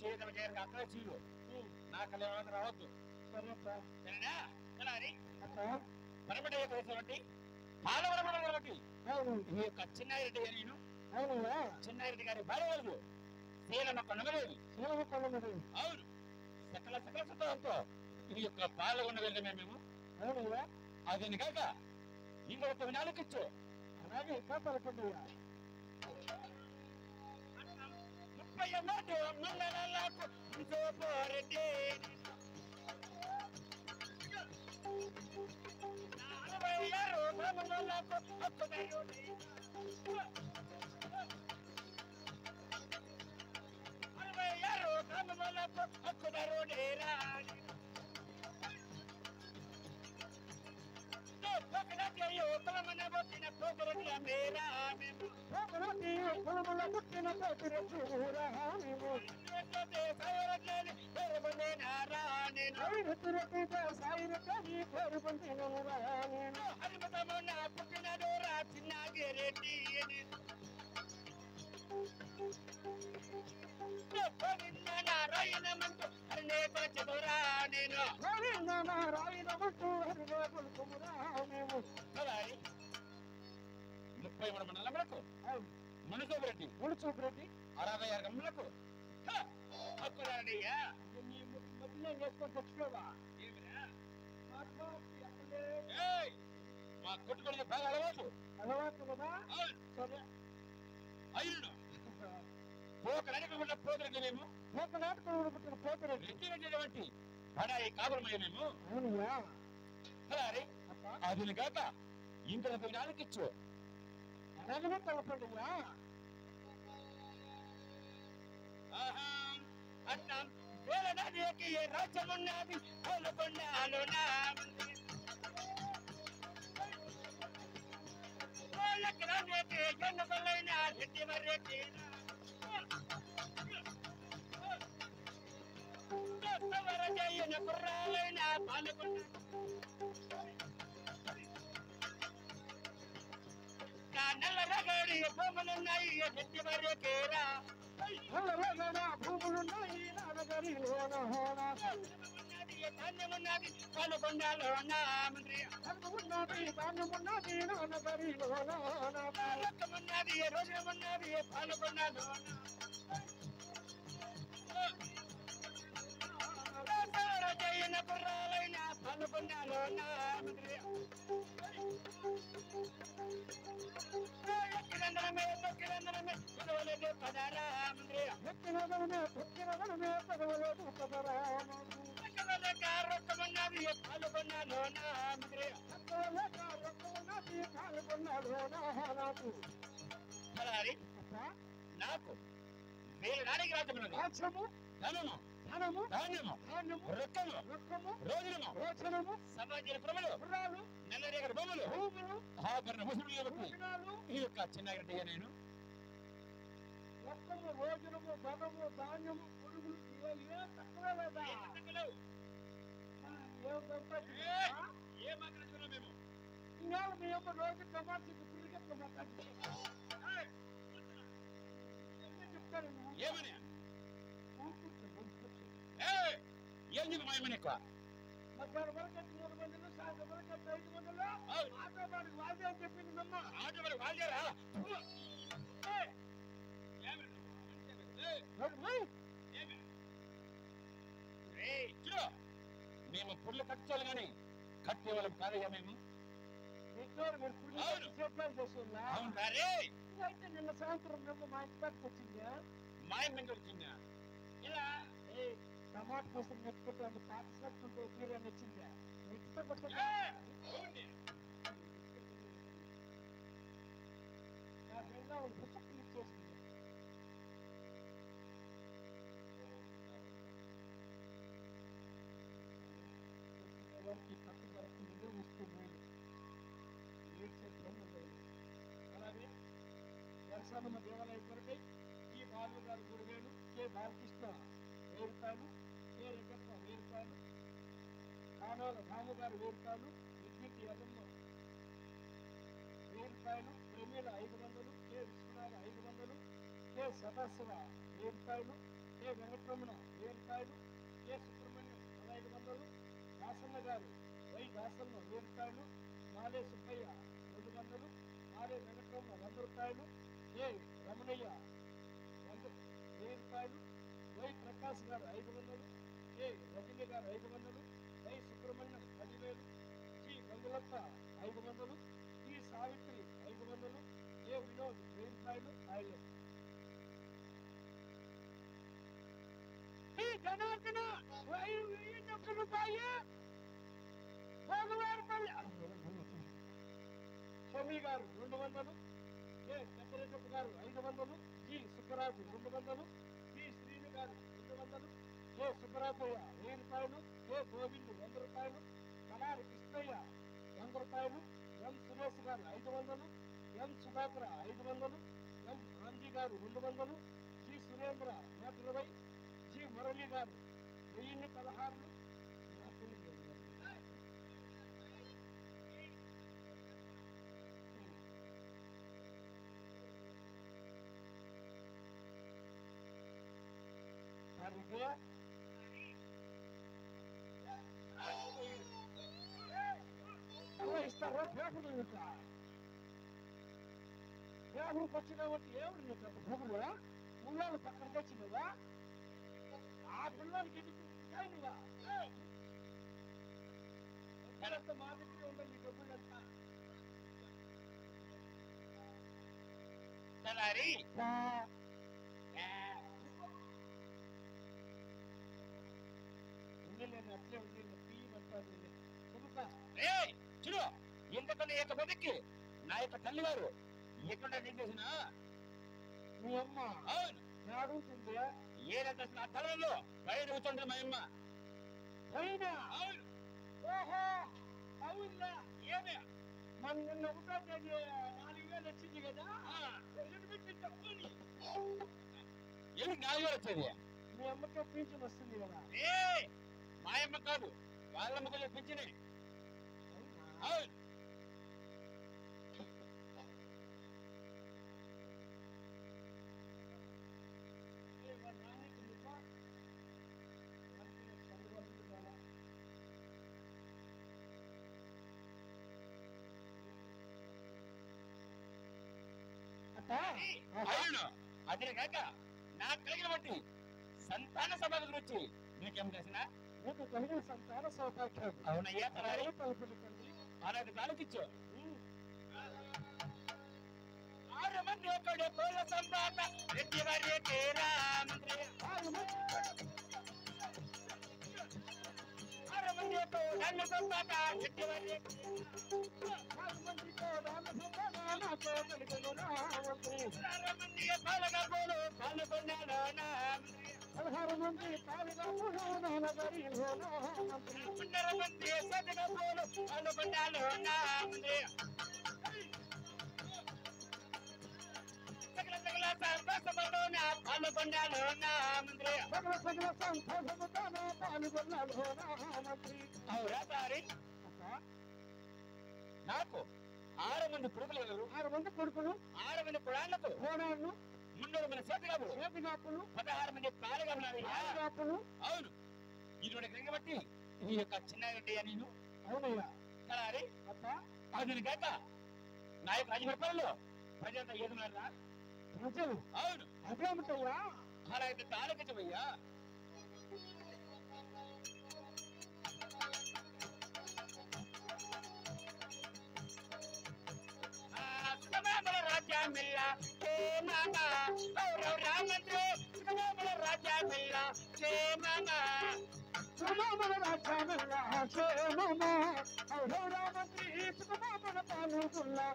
చేయడం చేయరు అక్కడ చీరు నా కళ్యాణం రావద్దు సరేనా ఎలా అని పరమటి పాలవరమటి ఈ యొక్క చిన్నారెడ్డి గారి నేను చిన్నారెడ్డి గారి భార్య వాళ్ళు శీలమ కొనగలేదు అవును సకల సకల సుతంతో ఈ యొక్క పాల్గొనగలిగిన మేము అదని కాక ఇంకొక 9 ఇచ్చు అలాగే కాపాడుకుంటున్నా 30 మాట మంగళాలకు ఇంకోరెడ్డి 46 మంగళాలకు హక్కుదారుడి 46 మంగళాలకు హక్కుదారుడి రాణి పొలమన పుట్టిన పోతురట్ల మేరా మేము పొలమన పుట్టిన పోతురట్ల మేము సాయిరట్లని పేరు పొందినారా నేను సాయిరట్లని పేరు పొందినరా నేను హరిమతమున్న పుట్టినడోరా చిన్నగిరెడ్డి నారాయణమంటూ హరినే కొలుచురా నేను నారాయణమంటూ హరినే కొలుచురా మేము 33 మండలములకు మునుచూపురెడ్డి 66 గమ్ములకు హక్కురాడయ్యా చేసుకొని తెచ్చుకోవా మా కొట్టుకొని బాగా అలవాటు కదా సరే అయిను పోకనాటకుండా పోతురెడ్డి మేము పోకనాటకుండా పోతురెడ్డి ఎక్కినటువంటి బడాయి కాపురమయ్య మేము అది కాక ఇంకా 4 ఇచ్చు అలాగే తలపండియా అన్నం వేలడానికి రాజ్యమున్నది కొనుకొన్నాను నా వాళ్ళకి ఎన్నుకొల్లైన రెడ్డి మర్రెడ్డి వరజయ్యన కుర్రాలైన పాల్గొన్న నల్లరగడి భూములున్నాయి రెడ్డి మర్రెడ్డిరా భూములున్నాయి ధాన్యమున్నది పాల్గొండాలోన మంత్రి ధాన్యమున్నది రొక్కమున్నది రోజుమున్నది పాల్గొండాలోన జైన కుర్రాలైన పాల్గొండాలోన మంత్రి ఎక్కినందనమే తొక్కినందనమే పదవలేదు పదరా మంత్రి ఎక్కినందనమే పదవలేదు పదరా రొక్కమున్నది పాల్గొండాలోన మంత్రి రొక్కమున్నది పాల్గొండాలోన నాకు వేలడానికి రాజ్యము ధనము ధాన్యము రొక్కము రోజులము సమాజ ప్రములు నెల్లరేగడి భూములు ఆభరణ ముసులు ఈ యొక్క చిన్నగడ్డయ్య నేను రొక్కము రోజులము ధనము ధాన్యము పురుగులు ఏ తక్కువ లేదా ఏ మాట్లాడుతున్నాం మేము ఇవాళ మీ యొక్క రోజు టమాటా చెప్తాను ఏమని ఏం చెప్పి మాయమని ఎక్కువ మధ్యాహ్నం వరకు 3 మందిలో సాయంత్రం వరకు 5 మందిలో ఆటో వాడికి వాళ్ళే అని చెప్పింది నమ్మ ఆటో వాడికి వాళ్ళేరా మేము పుళ్ళు కట్టుకోవాలి కానీ కట్టే వాళ్ళం కాదయ్యా మేము అయితే నిన్న సాయంత్రం మేము మా ఇంటి పక్కకి వచ్చిందా మా ఇంటి వచ్చిందా ఇలా టమాటా కోసం నెట్టుకుంటే పాత సరుకుంటే తీరని వచ్చిందా నెట్టితో కొట్టా క్లిక్ చేసింది కట్టు వరకు నిజం వస్తున్నాయి అలాగే నరసమ్మ దేవాలయం కొరకై ఈ బాలు గారు 3000 కె బాలకృష్ణ 1000 రూపాయలు కె రెడ్డప్ప 1000 రూపాయలు కానోల భాము గారు 1000 రూపాయలు విద్యుత్ యదమ్మ 1000 రూపాయలు ప్రమీల 500 కె విశ్వనాథ 500 కె సదాశివ 1000 రూపాయలు కె వెంకటరమణ 1000 రూపాయలు, సుబ్రహ్మణ్యం 1500, దాసన్న గారు దాసన్న 1000 రూపాయలు, మాలే సుబ్బయ్య 200, మాలే వెంకటరమణ 100 రూపాయలు, రమణయ్య 1000 రూపాయలు, ప్రకాష్ గారు 500, రజని గారు 500, సుబ్రహ్మణ్యం 10,000, గంగులప్ప 500, సావిత్రి 500, వినోద్ 1000 రూపాయలు. జనార్దన 1,000 రూపాయలు. భోగవారపల్లి స్వామి గారు 200, పెద్దరెడ్డప్ప గారు 500, సుబ్బరాజు 200, శ్రీను గారు 200, సుబ్బరాజయ్య 1000 రూపాయలు, గోవిందు 100 రూపాయలు, కలారి కృష్ణయ్య 100 రూపాయలు, ఎం సురేష్ గారు 500, ఎం సుధాకర 500, ఎం ఆంజీ గారు 200, సురేంద్ర 120, మురళి గారు 1016. ఇస్తారా పేపర్లు పేపర్కి వచ్చినావంటే ఏమిటి నీకు అంత భూములు ఊళ్ళో పక్కనకి వచ్చినవా? ఆ పిల్లలకి నువ్వా ఎక్కడంత మా దగ్గర ఉండాలి నీ డబ్బులంతా. అట్లే ఉంది చూడు ఇంతకన్నా యొక్క బతికి నా యొక్క తల్లి గారు ఎక్కడ నిండేసిన మీ అమ్మ అవును అడుగుతుంది ఏదంటే నా తలలో పైన కూర్చుంటే మా అమ్మ పైన అవును. ఓహో అవునులా ఏమే మన నిన్న ఒకటో తేదీ 4,000 వచ్చింది కదా ఏమి 4,000 వచ్చేది? మీ అమ్మకే పింఛన్ వస్తుంది కదా? మా అమ్మ కాదు వాళ్ళ అమ్మకు పింఛనే అవును. అవును అదే కాక నాకు కలిగిన బట్టి సంతాన సభ గురించి నీకేం తెలిసిన? నీకు కలిగిన సంతాన సౌభాగ్యం అవునయ్యా అలాగే తాలూకిచ్చు 6 మంది ఒకడే తోల సంపాత రెడ్డి వారి పేరా మంత్రి 6 మంది తోడన్న సంపాత రెడ్డి వారి 6 మంది తోడన్న సంపాత నాతో కలిగను నా మంత్రి 6 మంది పాలగర్భులు పాల్గొన్నాడు నా మంత్రి 16 మంది పాలగర్భులు నానగరిలో నా మంత్రి 12 మంది సదగర్భులు పాల్గొన్నాడు నా మంత్రి నాకు 6 మంది కొడుకులు 6 మంది కొడుకులు 6 మంది పురాణాలకు 300 మంది చేతిగాపులు 16 మంది పాలగాపులు అవును. ఇటువంటి క్రింద బట్టి నీ యొక్క చిన్నగడ్డి నేను అవునయ్యా కలారి అవును కాక నా యొక్క రాజమర్పల్లో ప్రజలంతా ఏదున్నారా ప్రజలు అవును అదేమిటయ్యా అలా అయితే తాలకించవయ్యా. రాజా మిల్లా రామంత్రి రాజా మిల్లా సుమామల రాజా మిల్లా రామంత్రి సుమామల పాలుగుల్లా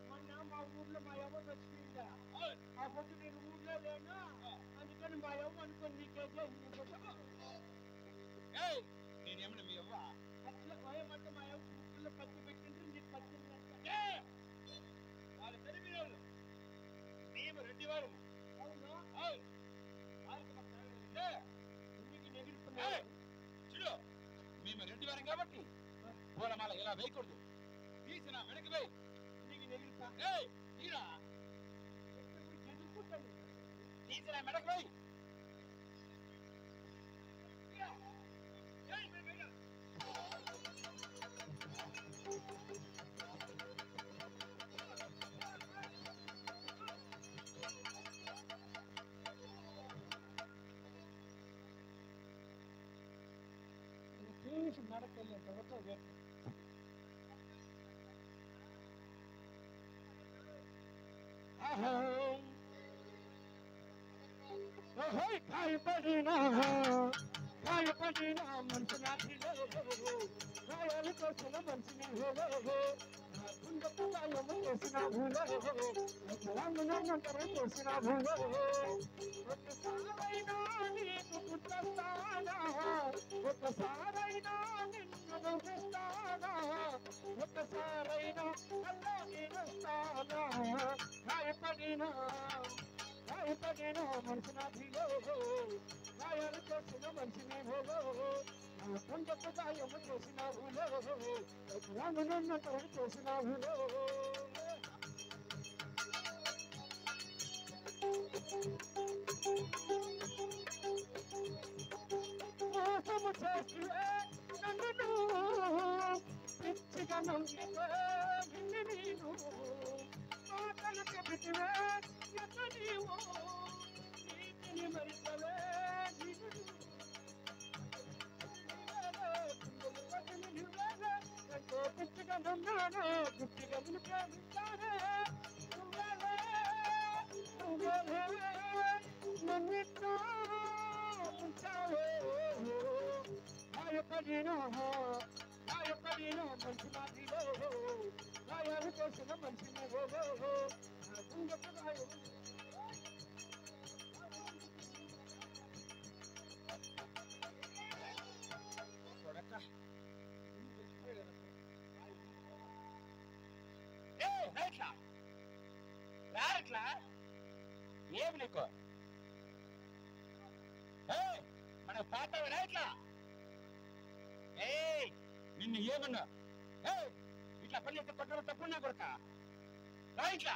మొన్న మా ఊర్లో మా ఎవరు వచ్చిందా ఆ పొద్దు నేను ఊర్లో లేను అందుకని మా నేనేమన్నా మీ అవ్వ అట్లా భయమంటే మా ముక్కుల్లో పచ్చి పెట్టింది నీకు పచ్చింది వాళ్ళు తెలిపిన వాళ్ళు మేము రెడ్డి వారు అవును ఇంటికి చూడు నెగిలిపోయినా మేము రెడ్డి వారం కాబట్టి పూలమాల ఇలా వేయకూడదు తీసిన వెనక్కి వేయి ఇంటికి నెగిలిపా తీరా ఎదుర్కొంటాను తీసిన వెనక్కి వేయి తీసి నడకెళ్ళిన తర్వాత వేస్తాను కాయపడినా మనసు నాటిలో గాయాలు కోసిన మనసుని గుండెకు గాయము చేసిన భూలో చేసిన భూలో ఒకసారైనా నీకు గుర్తొస్తానా ఒకసారైనా నిన్ను నవ్విస్తానా ఒకసారైనా అల్లా నేనొస్తానా గాయపడినా మనసు నాటిలో గాయాలు చేసిన మనసుని గుండెకు గాయము చేసిన భూలో చేసిన భూలో మోసము చేసి నన్ను పిచ్చిగా నమ్మితే నేను మాటలు చెబితే ఎంత నీవు నీతిని మరిచవే ఎంతో పిచ్చిగా నమ్మాను గుట్టిగా నిలిపాను నన్నిట్లో ఉంచావే గాయపడినా మనసు నాటిలో గాయాలు చేసిన మనిషిని గుండెకు గాయం రాట్లా ఏమి నీకు మన పాత రాట్లా నిన్ను ఏమన్నా ఇట్లా పని చేస్తే పట్టడం తప్పున్నా కొడక రా ఇట్లా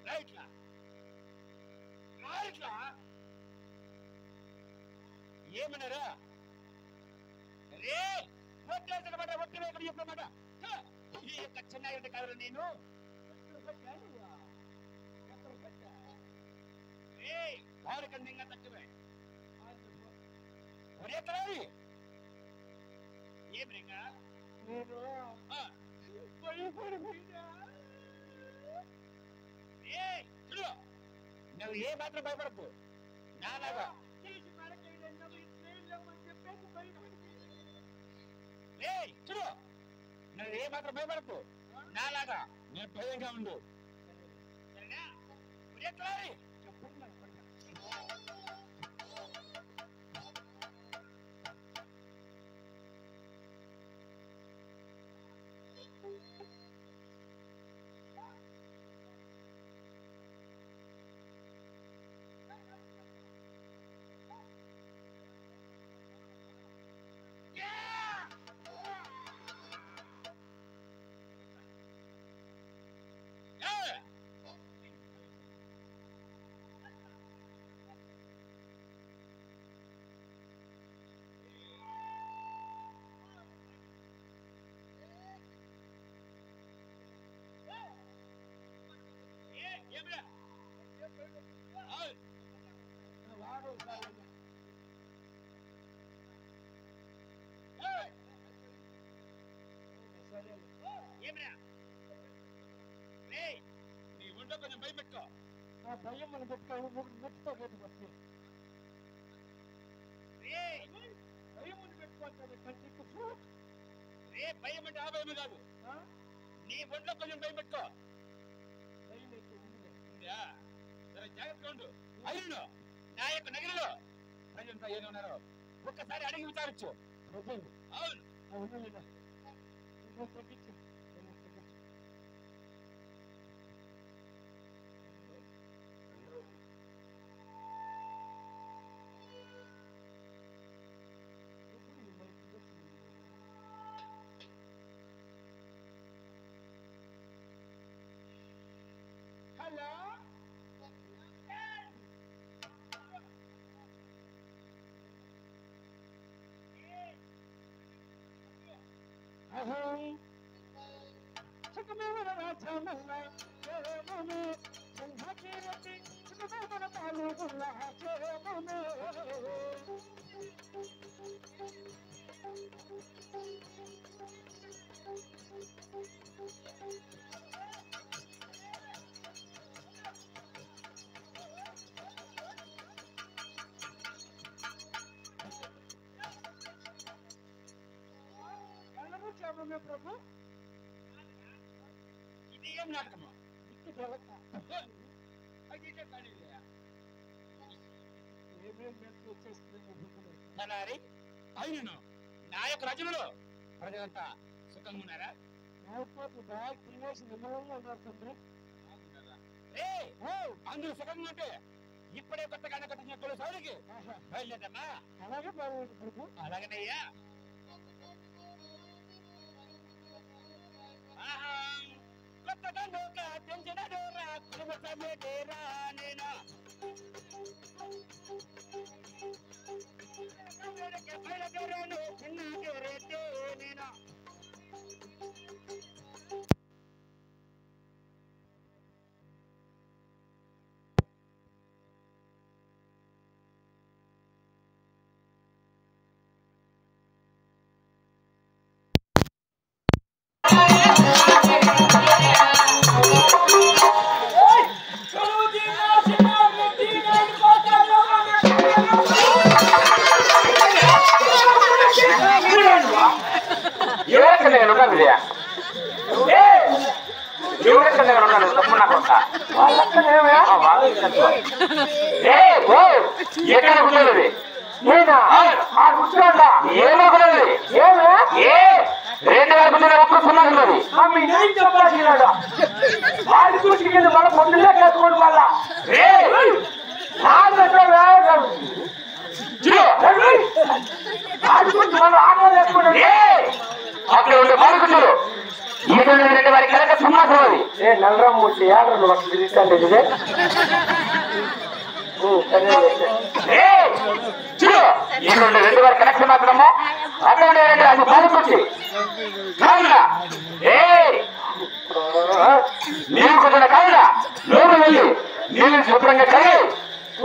రైట్లా రైట్లా ఏమన్నారా రే ఒట్లేసిన మాట ఒట్టి వేయకుండా చెప్పమాట ఈ యొక్క చిన్న కాదు నేను వారికందంగా తక్కువే ఒరే కలారి ఏం రేక నేను భయపడిపోయినా చూడు నువ్వు ఏ మాత్రం భయపడకు నాలాగా చూడు నువ్వు ఏ మాత్రం భయపడకు నాలాగా నేను భయంగా ఉండు సరేనా ఒరే కలారి నీ ఒంట్లో కొంచెం భయపెట్టుకో భయం మనం పెట్టుకోవాలి ముట్టుతో పెట్టుకొచ్చి భయం ముందు పెట్టుకోవచ్చు కంటికి భయం అంటే ఆ భయం కాదు నీ ఒంట్లో కొంచెం భయం పెట్టుకో భయం ఎక్కువ అయినను నా యొక్క నగరిలో ప్రజలంతా ఏమన్నారో ఒక్కసారి అడిగి విచారించు. అవును హలో సుఖమేమన రాజమల్ల చేమను సంఘకీరతి సుఖమేమన పాలుగుల్ల చేమను క్షేమమే ప్రభు. ఇది ఏం నాటకము? తలారి అయినను నా యొక్క రచనలో ప్రజలంతా సుఖంగా ఉన్నారా? బాగా తినేసి నిమ్మలంగా ఉన్నారు తండ్రి. అందరూ సుఖంగా ఉంటే ఇప్పుడే కొత్తగా కట్టించిన తొలి సౌరికి బయలుదేరమ్మా. అలాగే బాగుంది ప్రభు. అలాగనయ్యా. కొత్తగా నోక తెంచిన డోరా కుటుంబ సమేతేరా నేనా బయలుదేరాను చిన్న రేటే నేనా. ఎక్కడ కుదరదు ఏమో కుదరదు రెండు వేల కుదరదు ఒక్క సున్నాది వాడి చూసి మన పొద్దులే కట్టుకోండి మళ్ళా అక్కడ ఉండే బాడుకుంటారు ఈ వారి కనుక సమాధానం నల్లరామూర్తి ఏడు తిరుగుతాండి ఇక్కడ ఉండే రెండు వారి కనెక్షన్ మాత్రము అక్కడ ఉండే రెండు అది బాడుకొచ్చి నీరు కుదిరిన కావున లోపు వెళ్ళి నీళ్ళు శుభ్రంగా కలిగి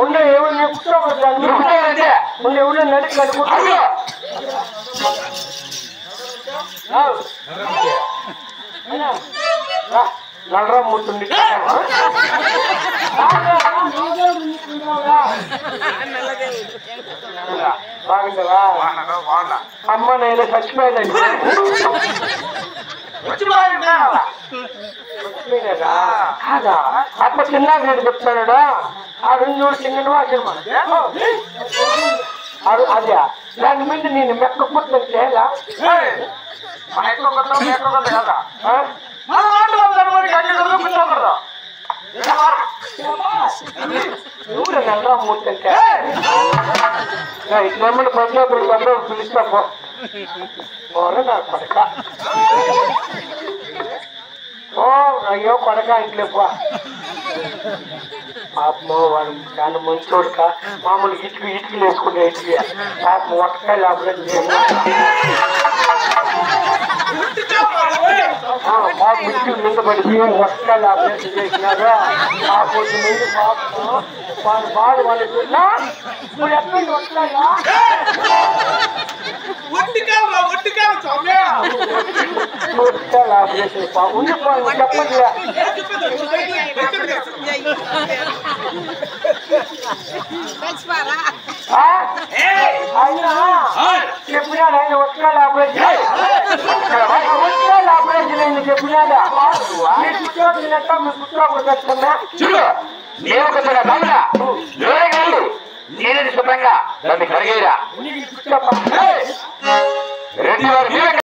ఉండే ఎవరు కూర్చోబోతుంటే ఉండే ఎవరు నడిచి నల్లరామూర్తి బాగుండవా అమ్మ నేను చచ్చిపోయానండి. కాదా అట్లా చిన్నాక నేను చెప్తాడా ఆ రెండు చిన్న అదే దాని మీద నేను మెక్కకూడదు చేయాలా ఎవరు నల్లరామూర్తి అంటే ఇట్లమ్మడి పనులు పిలుస్తా నా కొడక అయ్యో కొడక ఇంట్లోపా పాపమో వాడు చాలా మంచోడుక మామూలు ఇటుకలు వేసుకునే ఇటుక పాపం ఒక్కకాయ లాభం బాబు ఇటుకలు మీద పడిపోయి ఒక్కకాయ లాభం చేసినారా ఆ పొద్దు ముందు పాపం వాడు బాధ వాళ్ళు ఇప్పుడు ఎక్కడ వస్తాయా చెప్పినాడు ఆయన ఒక్కల ఆపరేషన్ ఆపరేషన్ అయింది చెప్పినాడా మీ పుట్టినట్ట మీ పుట్టిన నీవు కొంచెం తమ్ముడా దూరంగా నేను శుభ్రంగా దాన్ని కడిగేరా రెండవ